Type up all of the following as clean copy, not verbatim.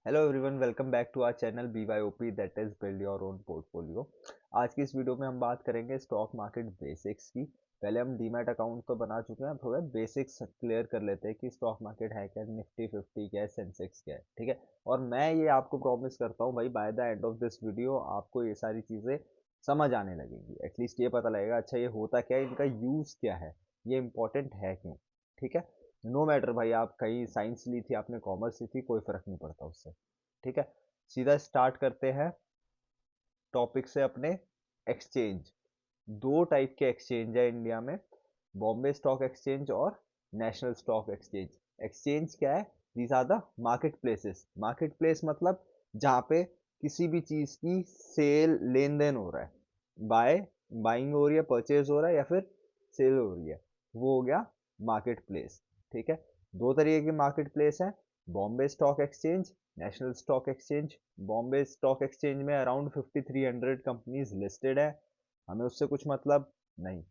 Hello everyone, welcome back to our channel BYOP that is build your own portfolio. आज की इस video में हम बात करेंगे स्टॉक मार्केट बेसिक्स की। पहले हम डीमैट अकाउंट तो बना चुके हैं, थोड़ा बेसिक्स क्लियर कर लेते हैं कि स्टॉक मार्केट है क्या, निफ्टी 50 क्या है, सेंसेक्स क्या है। ठीक है, और मैं ये आपको प्रॉमिस करता हूँ भाई, by the end of this video आपको ये सारी चीज़ें समझ आने लगेंगी। एटलीस्ट ये पता लगेगा अच्छा ये होता क्या है, इनका यूज़ क्या है, ये इंपॉर्टेंट है क्यों। ठीक है, नो मैटर भाई आप कहीं साइंस ली थी, आपने कॉमर्स ली थी, कोई फर्क नहीं पड़ता उससे। ठीक है, सीधा स्टार्ट करते हैं टॉपिक से अपने। एक्सचेंज, दो टाइप के एक्सचेंज है इंडिया में, बॉम्बे स्टॉक एक्सचेंज और नेशनल स्टॉक एक्सचेंज। एक्सचेंज क्या है? These are the market places. Market place मतलब जहाँ पे किसी भी चीज की सेल लेन देन हो रहा है, बाय बाइंग हो रही है, परचेज हो रहा है या फिर सेल हो रही है, वो हो गया मार्केट प्लेस। ठीक है, दो तरीके के मार्केट प्लेस है, Bombay stock exchange, national stock exchange. Bombay stock exchange में अराउंड 5300 कंपनीज लिस्टेड है, हमें उससे कुछ मतलब नहीं।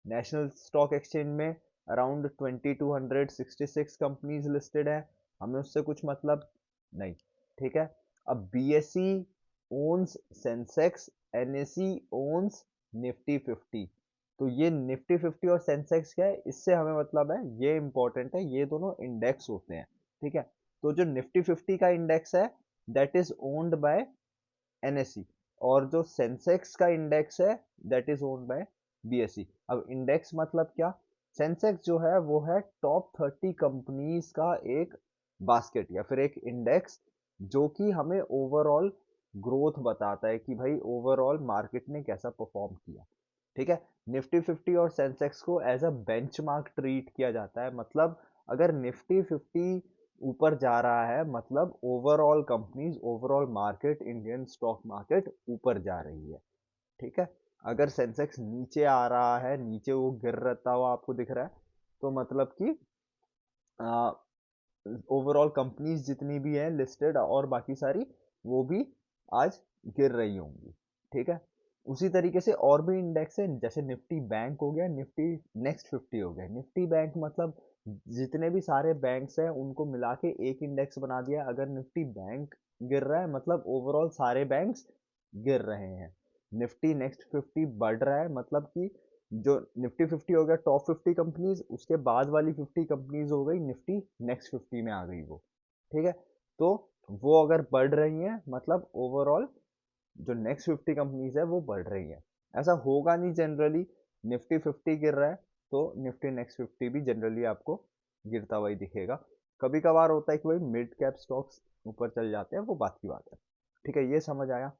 नेशनल स्टॉक एक्सचेंज में अराउंड 2266 कंपनीज लिस्टेड है, हमें उससे कुछ मतलब नहीं। ठीक है, अब BSE owns Sensex, NSE owns Nifty 50। तो ये निफ्टी 50 और सेंसेक्स क्या है, इससे हमें मतलब है, ये इंपॉर्टेंट है, ये दोनों इंडेक्स होते हैं। ठीक है, तो जो निफ्टी 50 का इंडेक्स है that is owned by NSE, और जो सेंसेक्स का इंडेक्स है that is owned by BSE। अब इंडेक्स मतलब क्या? सेंसेक्स जो है वो है टॉप 30 कंपनीज का एक बास्केट या फिर एक इंडेक्स, जो कि हमें ओवरऑल ग्रोथ बताता है कि भाई ओवरऑल मार्केट ने कैसा परफॉर्म किया। ठीक है, निफ्टी 50 और सेंसेक्स को एज अ बेंचमार्क ट्रीट किया जाता है। मतलब अगर निफ्टी 50 ऊपर जा रहा है मतलब overall companies, overall market, Indian stock market ऊपर जा रही है। ठीक है, अगर सेंसेक्स नीचे आ रहा है, नीचे वो गिर रहता हुआ आपको दिख रहा है, तो मतलब कि ओवरऑल कंपनीज जितनी भी हैं लिस्टेड और बाकी सारी, वो भी आज गिर रही होंगी। ठीक है, उसी तरीके से और भी इंडेक्स है, जैसे निफ्टी बैंक हो गया, निफ्टी नेक्स्ट 50 हो गया। निफ्टी बैंक मतलब जितने भी सारे बैंक्स हैं उनको मिला के एक इंडेक्स बना दिया। अगर निफ्टी बैंक गिर रहा है मतलब ओवरऑल सारे बैंक्स गिर रहे हैं। निफ्टी नेक्स्ट 50 बढ़ रहा है मतलब कि जो निफ्टी 50 हो गया टॉप 50 कंपनीज, उसके बाद वाली 50 कंपनीज हो गई निफ्टी नेक्स्ट 50 में आ गई वो। ठीक है, तो वो अगर बढ़ रही हैं मतलब ओवरऑल जो नेक्स्ट 50 कंपनीज है वो बढ़ रही है। ऐसा होगा नहीं जनरली, निफ्टी 50 गिर रहा है तो निफ्टी नेक्स्ट 50 भी जनरली आपको गिरता हुआ ही दिखेगा। कभी कभार होता है कि भाई मिड कैप स्टॉक्स ऊपर चल जाते हैं, वो बात की बात है। ठीक है, ये समझ आया।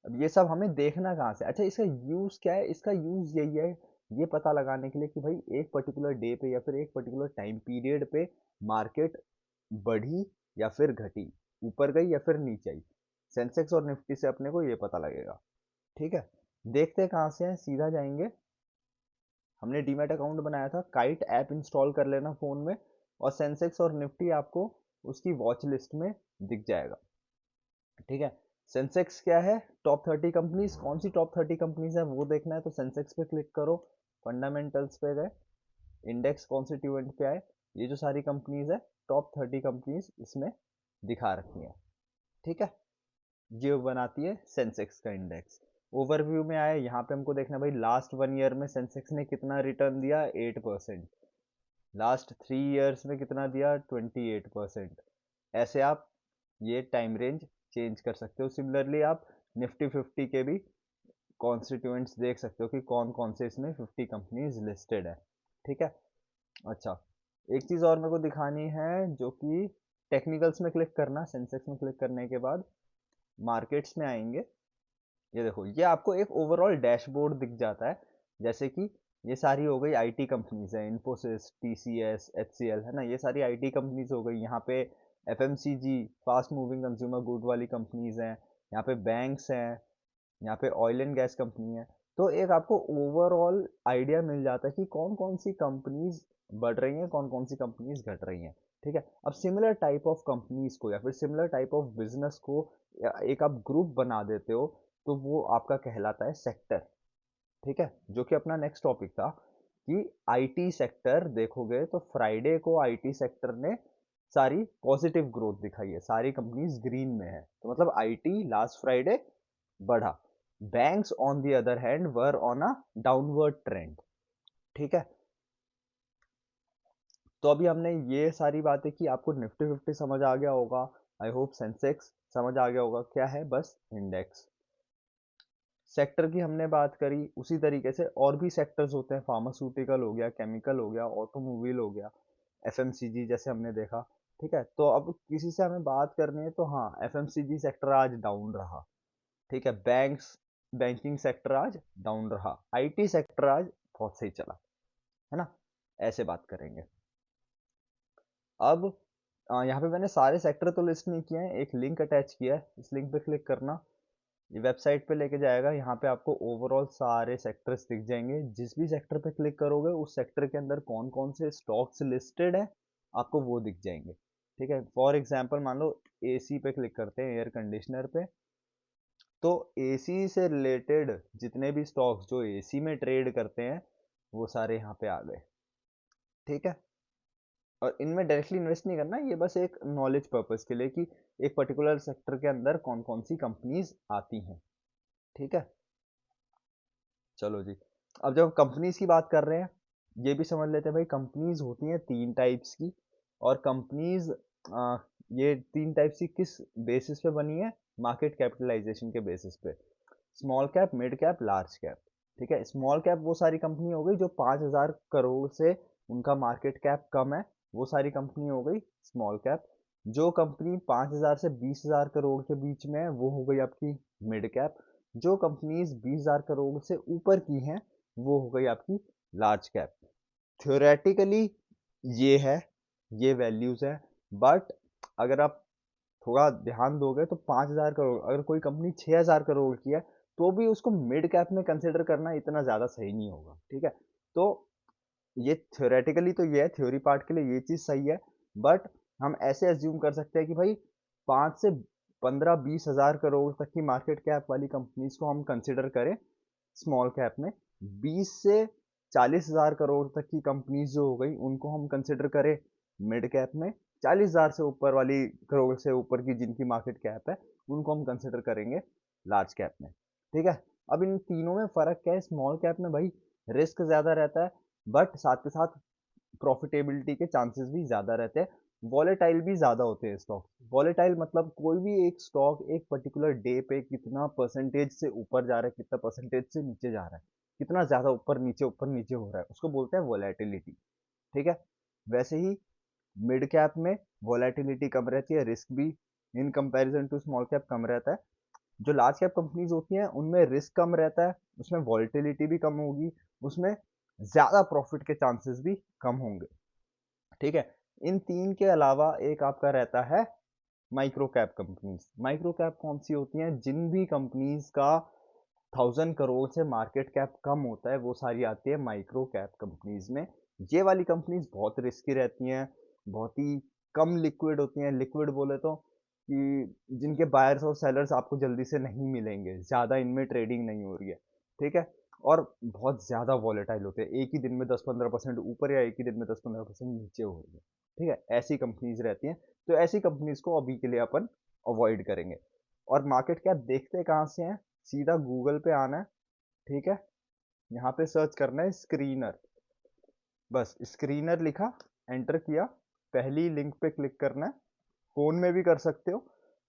अब ये सब हमें देखना कहाँ से, अच्छा इसका यूज क्या है? इसका यूज यही है, ये पता लगाने के लिए कि भाई एक पर्टिकुलर डे पे या फिर एक पर्टिकुलर टाइम पीरियड पे मार्केट बढ़ी या फिर घटी, ऊपर गई या फिर नीचे आई। सेंसेक्स और निफ्टी से अपने को ये पता लगेगा। ठीक है, देखते हैं कहाँ से हैं, सीधा जाएंगे। हमने डीमैट अकाउंट बनाया था, काइट ऐप इंस्टॉल कर लेना फ़ोन में, और सेंसेक्स और निफ्टी आपको उसकी वॉच लिस्ट में दिख जाएगा। ठीक है, सेंसेक्स क्या है? Top 30 companies. कौन सी टॉप 30 कंपनीज है वो देखना है तो सेंसेक्स पे क्लिक करो, फंडामेंटल्स पे गए, इंडेक्स कॉन्स्टिट्यूएंट पे आए, ये जो सारी कंपनीज है टॉप 30 कंपनीज इसमें दिखा रखी हैं। ठीक है, ये बनाती है सेंसेक्स का इंडेक्स। ओवरव्यू में आए, यहाँ पे हमको देखना है भाई लास्ट 1 ईयर में सेंसेक्स ने कितना रिटर्न दिया, 8%। लास्ट 3 ईयर्स में कितना दिया, 28%। ऐसे आप ये टाइम रेंज चेंज कर सकते हो। सिमिलरली आप निफ्टी 50 के भी कॉन्स्टिट्यूएंट्स देख सकते हो कि कौन कौन से इसमें 50 कंपनीज लिस्टेड है। ठीक है, अच्छा एक चीज़ और मेरे को दिखानी है, जो कि टेक्निकल्स में क्लिक करना, सेंसेक्स में क्लिक करने के बाद मार्केट्स में आएंगे। ये देखो, ये आपको एक ओवरऑल डैशबोर्ड दिख जाता है, जैसे कि ये सारी हो गई आईटी कंपनीज है, इन्फोसिस, TCS, HCL, है ना, ये सारी आईटी कंपनीज हो गई। यहाँ पे FMCG, fast moving consumer good वाली कंपनीज हैं, यहाँ पे बैंक्स हैं, यहाँ पे ऑयल एंड गैस कंपनी है। तो एक आपको ओवरऑल आइडिया मिल जाता है कि कौन कौन सी कंपनीज बढ़ रही हैं, कौन कौन सी कंपनीज घट रही हैं। ठीक है, अब सिमिलर टाइप ऑफ कंपनीज को या फिर सिमिलर टाइप ऑफ बिजनेस को एक आप ग्रुप बना देते हो, तो वो आपका कहलाता है सेक्टर। ठीक है, जो कि अपना नेक्स्ट टॉपिक था कि आईटी सेक्टर देखोगे तो फ्राइडे को आईटी सेक्टर ने सारी पॉजिटिव ग्रोथ दिखाई है, सारी कंपनीज ग्रीन में है, तो मतलब आईटी लास्ट फ्राइडे बढ़ा। Banks on the other hand were on a downward trend. ठीक है, तो अभी हमने ये सारी बातें की, आपको निफ्टी फिफ्टी समझ आ गया होगा, आई होप सेंसेक्स समझ आ गया होगा, क्या है बस इंडेक्स। सेक्टर की हमने बात करी, उसी तरीके से और भी सेक्टर्स होते हैं, फार्मास्यूटिकल हो गया, केमिकल हो गया, ऑटोमोबाइल हो गया, एफएमसीजी जैसे हमने देखा। ठीक है, तो अब किसी से हमें बात करनी है तो हाँ, एफएमसीजी सेक्टर आज डाउन रहा। ठीक है, बैंकिंग सेक्टर आज डाउन रहा, आईटी सेक्टर आज बहुत सही चला, है ना। ऐसे बात करेंगे। अब यहाँ पे मैंने सारे सेक्टर तो लिस्ट नहीं किए हैं, एक लिंक अटैच किया है, इस लिंक पे क्लिक करना, ये वेबसाइट पे लेके जाएगा। यहाँ पे आपको ओवरऑल सारे सेक्टर्स दिख जाएंगे, जिस भी सेक्टर पे क्लिक करोगे उस सेक्टर के अंदर कौन कौन से स्टॉक्स लिस्टेड है आपको वो दिख जाएंगे। ठीक है, फॉर एग्जांपल मान लो एसी पे क्लिक करते हैं, एयर कंडीशनर पे, तो एसी से रिलेटेड जितने भी स्टॉक्स जो एसी में ट्रेड करते हैं वो सारे यहाँ पे आ गए। ठीक है, और इनमें डायरेक्टली इन्वेस्ट नहीं करना, ये बस एक नॉलेज पर्पस के लिए कि एक पर्टिकुलर सेक्टर के अंदर कौन कौन सी कंपनीज आती हैं। ठीक है, चलो जी, अब जब कंपनीज की बात कर रहे हैं, ये भी समझ लेते हैं भाई, कंपनीज होती हैं तीन टाइप्स की, और कंपनीज ये तीन टाइप्स की किस बेसिस पे बनी है, मार्केट कैपिटलाइजेशन के बेसिस पे, small cap, mid cap, large cap. ठीक है, स्मॉल कैप वो सारी कंपनी हो गई जो 5,000 करोड़ से उनका मार्केट कैप कम है, वो सारी कंपनी हो गई स्मॉल कैप। जो कंपनी 5,000 से 20,000 करोड़ के बीच में है वो हो गई आपकी मिड कैप। जो कंपनीज 20,000 करोड़ से ऊपर की हैं वो हो गई आपकी लार्ज कैप। थ्योरेटिकली ये है, ये वैल्यूज है, बट अगर आप थोड़ा ध्यान दोगे तो 5,000 करोड़, अगर कोई कंपनी 6,000 करोड़ की है तो भी उसको मिड कैप में कंसिडर करना इतना ज़्यादा सही नहीं होगा। ठीक है, तो ये थ्योरेटिकली तो ये है, थ्योरी पार्ट के लिए ये चीज़ सही है, बट हम ऐसे एज्यूम कर सकते हैं कि भाई 5 से 15-20 हज़ार करोड़ तक की मार्केट कैप वाली कंपनीज को हम कंसिडर करें स्मॉल कैप में, 20 से 40 हज़ार करोड़ तक की कंपनीज जो हो गई उनको हम कंसिडर करें मिड कैप में, 40,000 से ऊपर वाली करोड़ से ऊपर की जिनकी मार्केट कैप है उनको हम कंसिडर करेंगे लार्ज कैप में। ठीक है, अब इन तीनों में फर्क क्या है, स्मॉल कैप में भाई रिस्क ज्यादा रहता है, बट साथ के साथ प्रॉफिटेबिलिटी के चांसेस भी ज़्यादा रहते हैं, वॉलेटाइल भी ज़्यादा होते हैं स्टॉक। वॉलेटाइल मतलब कोई भी एक स्टॉक एक पर्टिकुलर डे पे कितना परसेंटेज से ऊपर जा रहा है, कितना परसेंटेज से नीचे जा रहा है, कितना ज़्यादा ऊपर नीचे हो रहा है, उसको बोलते हैं वॉलेटिलिटी। ठीक है, वैसे ही मिड कैप में वॉलेटिलिटी कम रहती है, रिस्क भी in comparison to small cap कम रहता है। जो लार्ज कैप कंपनीज होती हैं उनमें रिस्क कम रहता है, उसमें वॉलेटिलिटी भी कम होगी, उसमें ज़्यादा प्रॉफिट के चांसेस भी कम होंगे। ठीक है, इन तीन के अलावा एक आपका रहता है micro cap companies. Micro cap कौन सी होती हैं, जिन भी कंपनीज का 1,000 करोड़ से मार्केट कैप कम होता है वो सारी आती है माइक्रो कैप कंपनीज में। ये वाली कंपनीज बहुत रिस्की रहती हैं, बहुत ही कम लिक्विड होती हैं, लिक्विड बोले तो कि जिनके बायर्स और सेलर्स आपको जल्दी से नहीं मिलेंगे, ज़्यादा इनमें ट्रेडिंग नहीं हो रही है। ठीक है, और बहुत ज़्यादा वॉलेटाइल होते हैं, एक ही दिन में 10-15% ऊपर या एक ही दिन में 10-15% नीचे हो रही है। ठीक है, ऐसी कंपनीज रहती हैं, तो ऐसी कंपनीज को अभी के लिए अपन अवॉइड करेंगे। और मार्केट कैप देखते कहाँ से हैं, सीधा गूगल पे आना है। ठीक है, यहाँ पे सर्च करना है स्क्रीनर, बस स्क्रीनर लिखा, एंटर किया, पहली लिंक पे क्लिक करना है, फोन में भी कर सकते हो।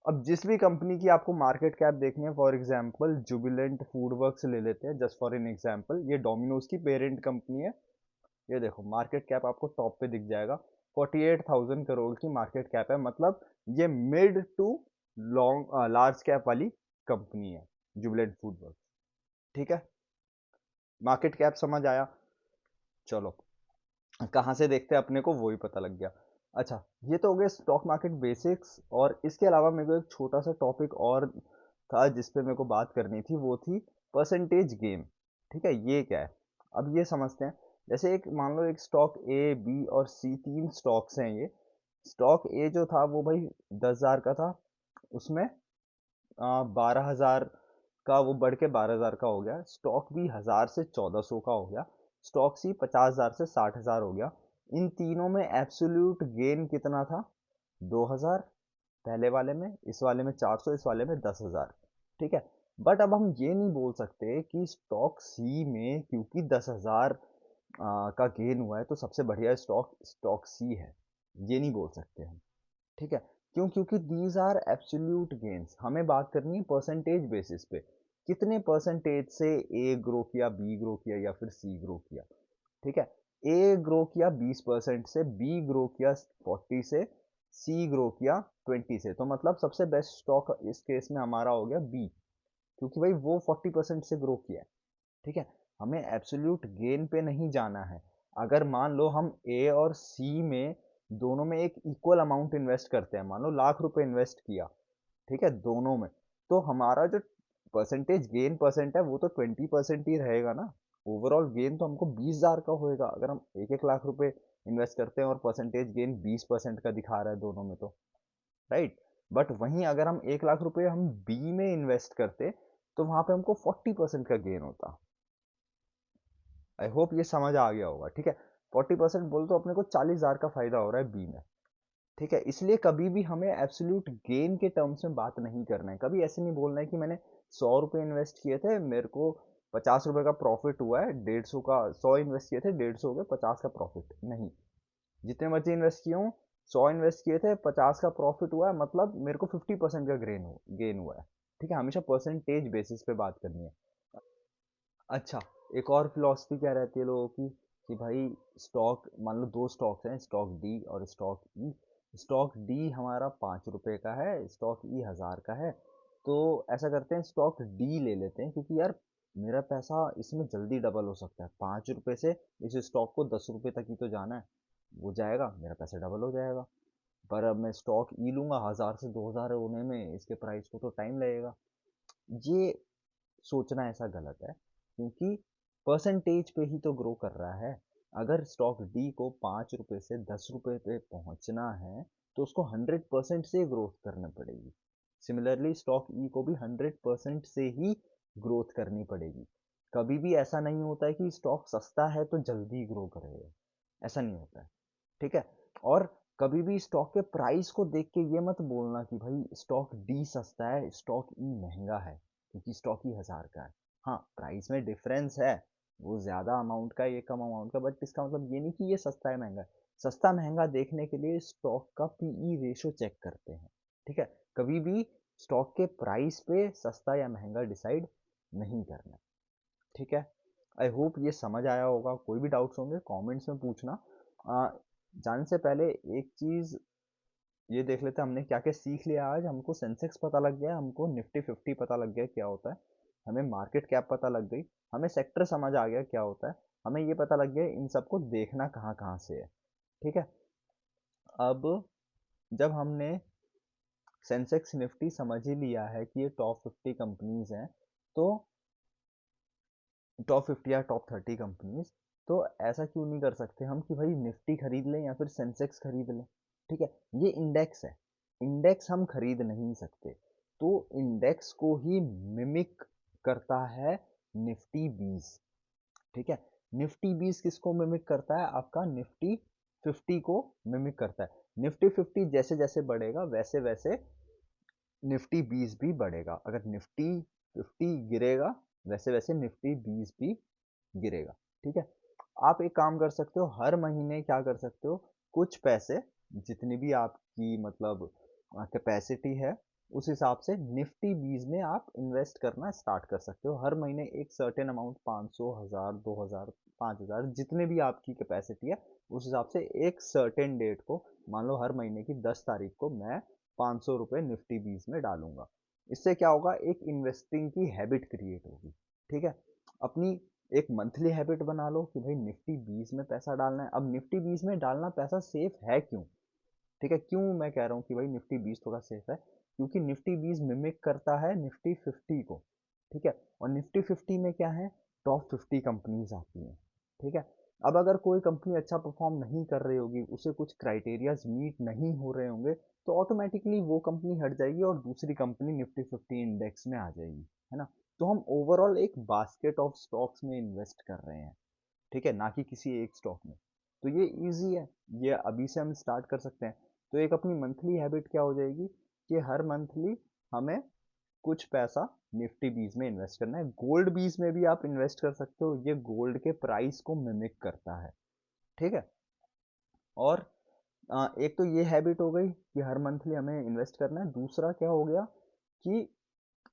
अब जिस भी कंपनी की आपको मार्केट कैप देखनी है, for example Jubilant food works ले लेते हैं जस्ट फॉर एन एग्जांपल, ये डोमिनोज की पेरेंट कंपनी है। ये देखो मार्केट कैप आपको टॉप पे दिख जाएगा, 48,000 करोड़ की मार्केट कैप है, मतलब ये mid to long large cap वाली कंपनी है जुबिलेंट फूड वर्क्स। ठीक है, मार्केट कैप समझ आया। चलो कहाँ से देखते हैं अपने को वो ही पता लग गया। अच्छा, ये तो हो गया स्टॉक मार्केट बेसिक्स, और इसके अलावा मेरे को एक छोटा सा टॉपिक और था जिस पे मेरे को बात करनी थी, वो थी परसेंटेज गेन। ठीक है, ये क्या है, अब ये समझते हैं। जैसे एक मान लो एक स्टॉक ए, बी और सी, तीन स्टॉक्स हैं ये। स्टॉक ए जो था वो भाई 10,000 का था, उसमें 12,000 का वो बढ़ के 12,000 का हो गया। स्टॉक बी 1,000 से 1,400 का हो गया। स्टॉक सी 50,000 से 60,000 हो गया। इन तीनों में एब्सोल्यूट गेन कितना था, 2000 पहले वाले में, इस वाले में 400, इस वाले में 10,000। ठीक है, बट अब हम ये नहीं बोल सकते कि स्टॉक सी में क्योंकि 10,000 का गेन हुआ है तो सबसे बढ़िया स्टॉक स्टॉक सी है, ये नहीं बोल सकते हम। ठीक है, क्यों? क्योंकि दीज आर एब्सोल्यूट गेन्स, हमें बात करनी है परसेंटेज बेसिस पे, कितने परसेंटेज से ए ग्रो किया, बी ग्रो किया या फिर सी ग्रो किया। ठीक है, ए ग्रो किया 20% से, बी ग्रो किया 40 से, सी ग्रो किया 20 से, तो मतलब सबसे बेस्ट स्टॉक इस केस में हमारा हो गया बी, क्योंकि भाई वो 40% से ग्रो किया है। ठीक है, हमें एब्सोल्यूट गेन पे नहीं जाना है। अगर मान लो हम ए और सी में दोनों में एक इक्वल अमाउंट इन्वेस्ट करते हैं, मान लो लाख रुपए इन्वेस्ट किया, ठीक है, दोनों में, तो हमारा जो परसेंटेज गेन परसेंट है वो तो 20% ही रहेगा ना। ओवरऑल गेन तो हमको 20,000 का होएगा अगर हम 1-1 लाख रुपए इन्वेस्ट करते हैं और परसेंटेज गेन 20% का दिखा रहा है दोनों में, तो राइट। बट वहीं अगर हम 1 लाख रुपए हम बी में इन्वेस्ट करते तो वहां पे हमको 40% का गेन होता। आई होप ये समझ आ गया होगा। ठीक है, 40% बोल तो अपने को 40,000 का फायदा हो रहा है बी में। ठीक है, इसलिए कभी भी हमें एब्सोल्यूट गेन के टर्म्स में बात नहीं करना है। कभी ऐसे नहीं बोलना है कि मैंने 100 रुपये इन्वेस्ट किए थे, मेरे को 50 रुपए का प्रॉफिट हुआ है, 150 का, 100 इन्वेस्ट किए थे, 150 हो गए, 50 का प्रॉफिट नहीं। जितने मर्जी इन्वेस्ट किए हूँ, 100 इन्वेस्ट किए थे, 50 का प्रॉफिट हुआ है, मतलब मेरे को 50% का गेन हुआ है। ठीक है, हमेशा परसेंटेज बेसिस पे बात करनी है। अच्छा, एक और फिलॉसफी क्या रहती है लोगों की कि भाई स्टॉक, मान लो दो स्टॉक्स हैं, स्टॉक डी और स्टॉक ई। स्टॉक डी हमारा 5 रुपए का है, स्टॉक ई 1,000 का है। तो ऐसा करते हैं, स्टॉक डी ले लेते हैं, क्योंकि यार मेरा पैसा इसमें जल्दी डबल हो सकता है। 5 रुपए से इस स्टॉक को 10 रुपए तक ही तो जाना है, वो जाएगा, मेरा पैसा डबल हो जाएगा। पर अब मैं स्टॉक ई लूंगा, 1,000 से 2,000 होने में इसके प्राइस को तो टाइम लगेगा। ये सोचना ऐसा गलत है, क्योंकि परसेंटेज पे ही तो ग्रो कर रहा है। अगर स्टॉक डी को 5 रुपए से 10 रुपए पे पहुंचना है तो उसको 100% से ग्रोथ करनी पड़ेगी। सिमिलरली स्टॉक ई को भी 100% से ही ग्रोथ करनी पड़ेगी। कभी भी ऐसा नहीं होता है कि स्टॉक सस्ता है तो जल्दी ग्रो करेगा, ऐसा नहीं होता है। ठीक है, और कभी भी स्टॉक के प्राइस को देख के ये मत बोलना कि भाई स्टॉक डी सस्ता है, स्टॉक ई महंगा है, क्योंकि स्टॉक ही 1,000 का है। हाँ, प्राइस में डिफरेंस है, वो ज्यादा अमाउंट का, ये कम अमाउंट का, बट इसका मतलब ये नहीं कि ये सस्ता है महंगा है। सस्ता महंगा देखने के लिए स्टॉक का पीई रेशो चेक करते हैं। ठीक है, कभी भी स्टॉक के प्राइस पे सस्ता या महंगा डिसाइड नहीं करना। ठीक है, आई होप ये समझ आया होगा। कोई भी डाउट्स होंगे कमेंट्स में पूछना। जाने से पहले एक चीज ये देख लेते हैं, हमने क्या क्या सीख लिया आज। हमको सेंसेक्स पता लग गया, हमको निफ्टी 50 पता लग गया क्या होता है, हमें मार्केट कैप पता लग गई, हमें सेक्टर समझ आ गया क्या होता है, हमें ये पता लग गया इन सबको देखना कहाँ कहाँ से है। ठीक है, अब जब हमने सेंसेक्स निफ्टी समझ ही लिया है कि ये टॉप 50 कंपनीज हैं, तो टॉप 50 या टॉप 30 कंपनीज, तो ऐसा क्यों नहीं कर सकते हम कि भाई निफ्टी खरीद लें या फिर सेंसेक्स खरीद लें। ठीक है, ये इंडेक्स है, इंडेक्स हम खरीद नहीं सकते। तो इंडेक्स को ही मिमिक करता है निफ्टी 20। ठीक है, निफ्टी 20 किसको मिमिक करता है? आपका निफ्टी 50 को मिमिक करता है। निफ्टी 50 जैसे जैसे बढ़ेगा वैसे वैसे निफ्टी 20 भी बढ़ेगा। अगर निफ्टी 50 गिरेगा वैसे वैसे निफ्टी 20 भी गिरेगा। ठीक है, आप एक काम कर सकते हो, हर महीने क्या कर सकते हो, कुछ पैसे, जितनी भी आपकी मतलब कैपेसिटी है, उस हिसाब से निफ्टी 20 में आप इन्वेस्ट करना स्टार्ट कर सकते हो। हर महीने एक सर्टेन अमाउंट, 500, 1000, 2000, 5000, जितने भी आपकी कैपेसिटी है, उस हिसाब से एक सर्टेन डेट को, मान लो हर महीने की 10 तारीख को मैं 500 रुपये निफ्टी 20 में डालूंगा। इससे क्या होगा, एक इन्वेस्टिंग की हैबिट क्रिएट होगी। ठीक है, अपनी एक मंथली हैबिट बना लो कि भाई निफ्टी 20 में पैसा डालना है। अब निफ्टी 20 में डालना पैसा सेफ है क्यों? ठीक है, क्यों मैं कह रहा हूँ कि भाई निफ्टी 20 थोड़ा सेफ है, क्योंकि निफ्टी 20 मिमिक करता है निफ्टी 50 को। ठीक है, और निफ्टी 50 में क्या है, टॉप 50 कंपनीज आती हैं। ठीक है, अब अगर कोई कंपनी अच्छा परफॉर्म नहीं कर रही होगी, उसे कुछ क्राइटेरियाज मीट नहीं हो रहे होंगे, तो ऑटोमेटिकली वो कंपनी हट जाएगी और दूसरी कंपनी निफ्टी 50 इंडेक्स में आ जाएगी, है ना। तो हम ओवरऑल एक बास्केट ऑफ स्टॉक्स में इन्वेस्ट कर रहे हैं। ठीक है, ना कि किसी एक स्टॉक में। तो ये इजी है, ये अभी से हम स्टार्ट कर सकते हैं। तो एक अपनी मंथली हैबिट क्या हो जाएगी कि हर मंथली हमें कुछ पैसा निफ्टी बीज में इन्वेस्ट करना है। गोल्ड बीज में भी आप इन्वेस्ट कर सकते हो, ये गोल्ड के प्राइस को मिमिक करता है, ठीक है। और एक तो ये हैबिट हो गई कि हर मंथली हमें इन्वेस्ट करना है। दूसरा क्या हो गया कि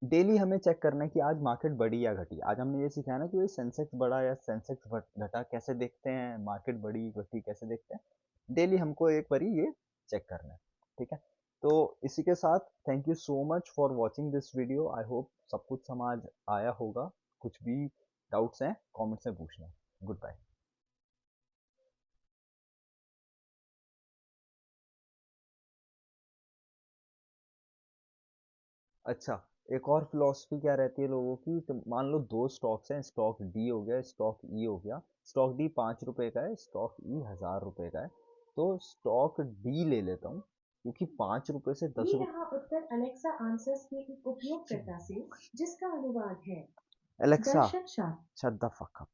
डेली हमें चेक करना है कि आज मार्केट बढ़ी या घटी। आज हमने ये सीखा है ना कि भाई सेंसेक्स बढ़ा या सेंसेक्स घटा कैसे देखते हैं, मार्केट बढ़ी घटी कैसे देखते हैं। डेली हमको एक बारी ये चेक करना है, ठीक है। तो इसी के साथ thank you so much for watching this video. I hope सब कुछ समझ आया होगा। कुछ भी डाउट्स हैं कमेंट्स में पूछना। Good bye. अच्छा, एक और फिलॉसफी क्या रहती है लोगों की, तो मान लो दो स्टॉक्स हैं, स्टॉक डी हो गया, स्टॉक ई हो गया। स्टॉक डी 5 रुपए का है, स्टॉक ई 1000 रुपए का है। तो स्टॉक डी ले लेता हूँ क्योंकि 5 रुपए से दस ये रुपए रहा उत्तर अलेक्सा आंसर्स के एक उपयोगकर्ता से जिसका अनुवाद है Alexa Darshan Shah. Shut the fuck up.